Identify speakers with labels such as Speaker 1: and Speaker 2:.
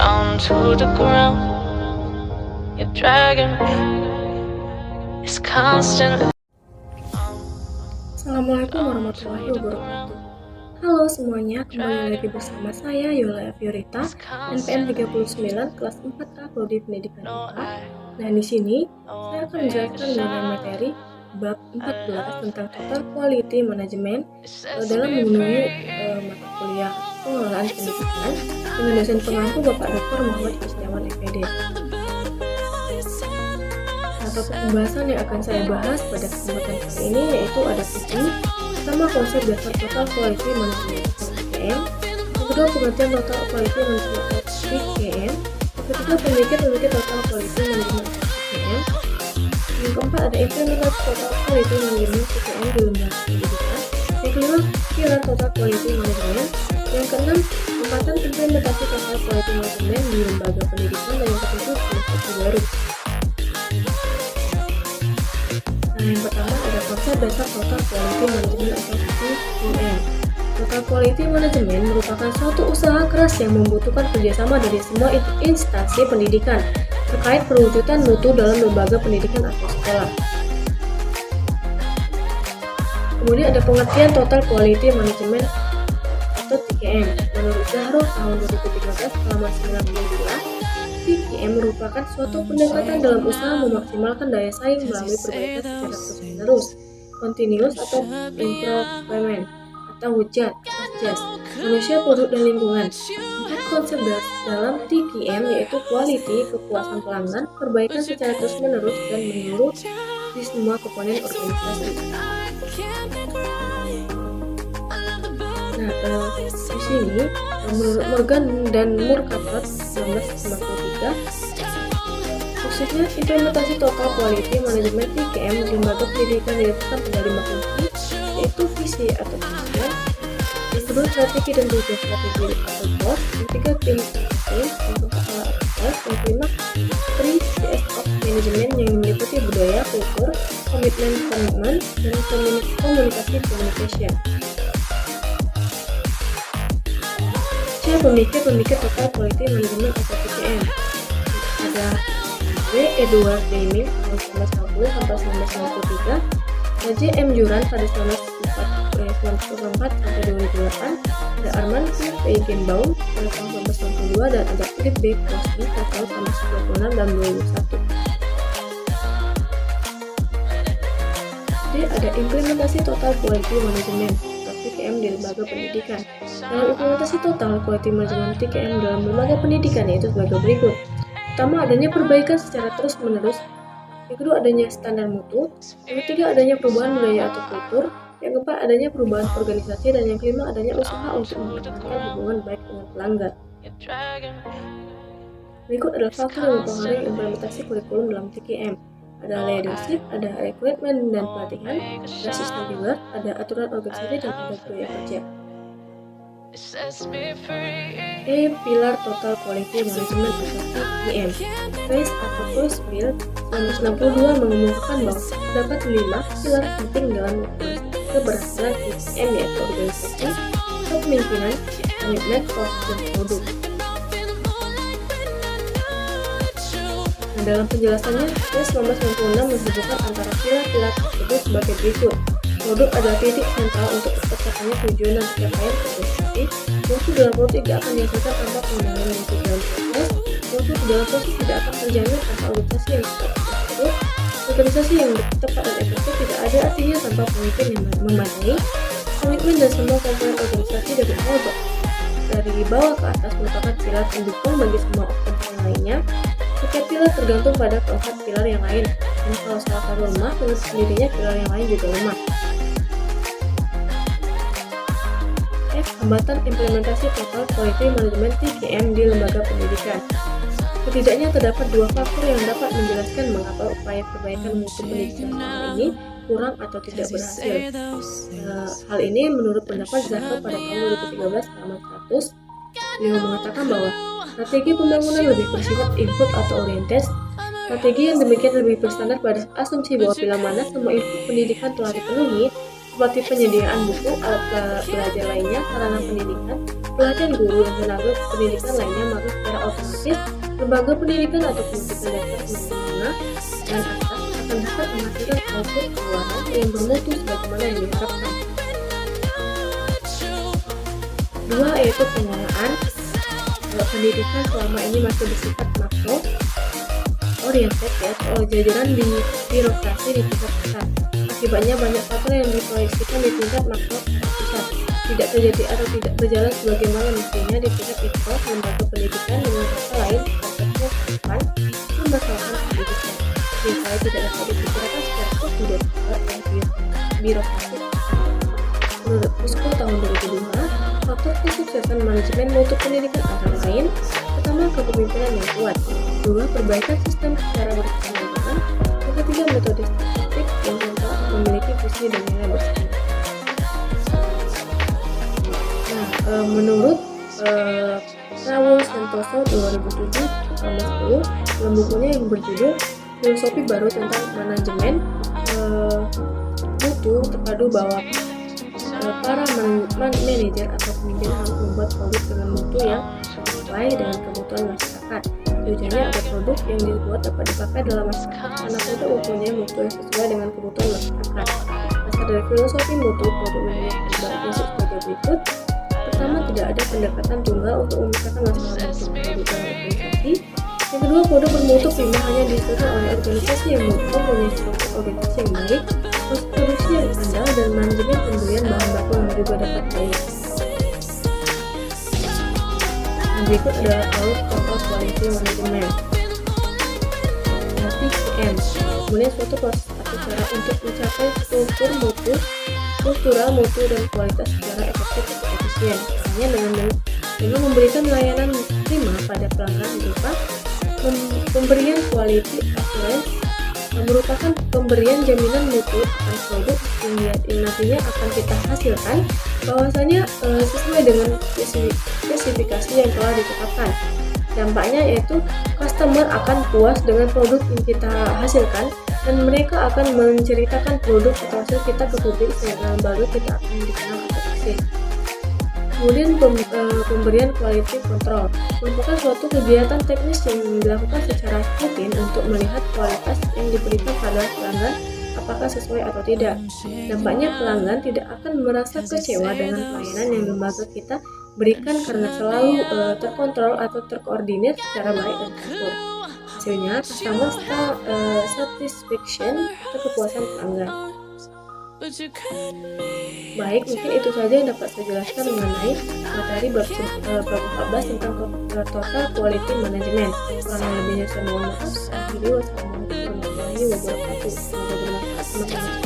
Speaker 1: down to the ground. You're dragging me. It's constant.
Speaker 2: Assalamualaikum warahmatullahi wabarakatuh. Halo semuanya, kembali lagi bersama saya Yola Fiorita, NPM 39 kelas 4A Prodi Pendidikan IPA. Nah, di sini saya akan menjelaskan mengenai materi bab 14 tentang Total Quality Management dalam memenuhi mata kuliah pengelolaan pendidikan dengan dosen pengampu Bapak Dr. Muhammad Isjawan FPD. Topik pembahasan yang akan saya bahas pada kesempatan kali ini yaitu ada 7. Pertama, konsep dasar Total Quality Management (TQM). Yang kedua, pengertian Total Quality Management (TQM). Yang ketiga, pemikir Total Quality Management (TQM). Yang keempat, ada implementasi Total Quality Management (TQM) di lembaga pendidikan. Yang kelima, pilar Total Quality Management. Yang keenam, penempatan implementasi Total Quality Management di lembaga pendidikan. Dan yang ketujuh, filosofi baru. Yang pertama ada konsep dasar Total Quality Management atau TQM. Total Quality Management merupakan suatu usaha keras yang membutuhkan kerjasama dari semua instansi pendidikan terkait perwujudan mutu dalam lembaga pendidikan atau sekolah. Kemudian ada pengertian Total Quality Management atau TQM. Menurut Zahro tahun 2013 halaman 92, TQM merupakan suatu pendekatan dalam usaha memaksimalkan daya saing melalui perbaikan secara terus-menerus, continuous atau improvement, atau WJAT, manusia, produk, dan lingkungan. 4 konsep dalam TQM yaitu quality, kepuasan pelanggan, perbaikan secara terus-menerus, dan menyeluruh di semua komponen organisasi. Nah, di sini menurut Morgan dan Murkabat 1993, khususnya implementasi Total Quality Management TQM di lembaga pendidikan dilakukan pada 5 kunci, yaitu visi atau tujuan, yang kedua strategi dan tujuan strategi atau goals, yang ketiga tim yang keempat alat, yang kelima 3 Cs of Management yang meliputi budaya, kultur, komitmen, dan komunikasi communication. Pemikir Total Quality Management atau TQM. Ada W. Edward Deming tahun 1990 sampai 1993, J. M. Juran pada 1994 sampai 2008, ada Armand P. Feigenbaum pada tahun 1992, dan ada Philip B. Crosby pada tahun 1996 dan 2001. Jadi ada implementasi Total Quality Management atau TQM di lembaga pendidikan. Dalam implementasi Total Quality Management TQM dalam lembaga pendidikan yaitu sebagai berikut. Pertama, adanya perbaikan secara terus-menerus. Yang kedua, adanya standar mutu. Yang ketiga, adanya perubahan budaya atau kultur. Yang keempat, adanya perubahan organisasi. Dan yang kelima, adanya usaha untuk mempertahankan hubungan baik dengan pelanggan. Berikut adalah faktor yang mempengaruhi implementasi kurikulum dalam TQM. Ada leadership, ada rekrutmen dan pelatihan, ada sistem reward, ada aturan organisasi, dan ada budaya kerja. Pilar Total Quality Management atau TQM. Price atau Crossfield 1962 mengumumkan bahwa terdapat 5 pilar penting dalam keberhasilan TQM, yaitu organisasi, kepemimpinan, komitmen, proses, dan produk. Nah, dalam penjelasannya, Price 1996 menghubungkan antara pilar-pilar tersebut sebagai berikut. Produk adalah titik sentral untuk tercapainya tujuan dan pencapaian organisasi. Mutu dalam produk tidak akan dihasilkan tanpa pengembangan mutu dalam proses. Mutu dalam proses tidak akan terjamin tanpa organisasi yang tepat. Organisasi yang tepat dan efektif tidak ada artinya tanpa pemimpin yang memadai. Komitmen dan semua komponen organisasi dari bawah ke atas merupakan pilar pendukung bagi semua komponen lainnya. Setiap pilar tergantung pada keempat pilar yang lain. Dan kalau salah satu lemah, dengan sendirinya pilar yang lain juga lemah. Hambatan implementasi Total Quality Management TQM di lembaga pendidikan. Setidaknya terdapat 2 faktor yang dapat menjelaskan mengapa upaya perbaikan mutu pendidikan selama ini kurang atau tidak berhasil. Hal ini menurut pendapat Zahro pada tahun 2013 halaman 100. Beliau mengatakan bahwa strategi pembangunan lebih bersifat input atau oriented. Strategi yang demikian lebih bersandar pada asumsi bahwa bila mana semua input pendidikan telah dipenuhi, seperti penyediaan buku, alat belajar lainnya, sarana pendidikan, pelatihan guru, dan tenaga pendidikan lainnya, maka secara otomatis lembaga pendidikan atau pendidikan dasar menengah dan atas akan dapat menghasilkan output keluaran yang bermutu sebagaimana yang diharapkan. Dua, yaitu pengelolaan pendidikan selama ini masih bersifat makro oriented, yaitu oleh jajaran di birokrasi di tingkat pusat. Akibatnya banyak faktor yang diproyeksikan di tingkat makro pusat tidak terjadi atau tidak berjalan sebagaimana mestinya di tingkat mikro lembaga pendidikan. Dengan kata lain, konsepnya bukan membatalkan pendidikan, supaya tidak dapat dibicarakan secara prosedur dan birokrasi. Menurut PUSKO tahun 2005, faktor kesuksesan manajemen mutu pendidikan antara lain: pertama, kepemimpinan yang kuat; dua, perbaikan sistem secara berkesinambungan; yang ketiga, metode statistik yang keempat, memiliki visi dan nilai bersama. Menurut Raul Santoso 2007-10 dalam bukunya yang berjudul Filosofi Baru tentang Manajemen Mutu terpadu, bahwa para manajer atau pemimpin harus membuat produk dengan mutu yang sesuai dengan kebutuhan masyarakat. Tujuannya agar produk yang dibuat dapat dipakai dalam masyarakat karena produk mempunyai mutu yang sesuai dengan kebutuhan masyarakat. Dasar dari filosofi mutu produk memiliki beberapa prinsip sebagai berikut. Pertama, tidak ada pendekatan tunggal untuk memisahkan masalah mutu produk dalam organisasi. Yang kedua, produk bermutu prima hanya dihasilkan oleh organisasi yang mempunyai struktur organisasi yang baik, proses produksi yang andal, dan manajemen pembelian bahan baku yang juga dapat baik. Berikut adalah alur total quality management, TQM. Kemudian suatu proses atau cara untuk mencapai struktural mutu dan kualitas secara efektif dan efisien. Hanya dengan memberikan layanan prima pada pelanggan berupa pemberian quality assurance, merupakan pemberian jaminan mutu akan produk yang nantinya akan kita hasilkan bahwasanya sesuai dengan spesifikasi yang telah ditetapkan. Dampaknya yaitu customer akan puas dengan produk yang kita hasilkan dan mereka akan menceritakan produk atau hasil kita ke publik sehingga baru kita akan dikenal atau eksis. Kemudian pemberian quality control merupakan suatu kegiatan teknis yang dilakukan secara rutin untuk melihat kualitas yang diberikan pada pelanggan apakah sesuai atau tidak. Dampaknya pelanggan tidak akan merasa kecewa dengan pelayanan yang lembaga kita berikan karena selalu terkontrol atau terkoordinir secara baik dan teratur. Hasilnya customer satisfaction atau kepuasan pelanggan. Baik, mungkin itu saja yang dapat saya jelaskan mengenai materi bab 14 tentang total quality management. Kurang lebihnya saya mohon maaf. Wassalamualaikum warahmatullahi wabarakatuh. Semoga bermanfaat teman-teman.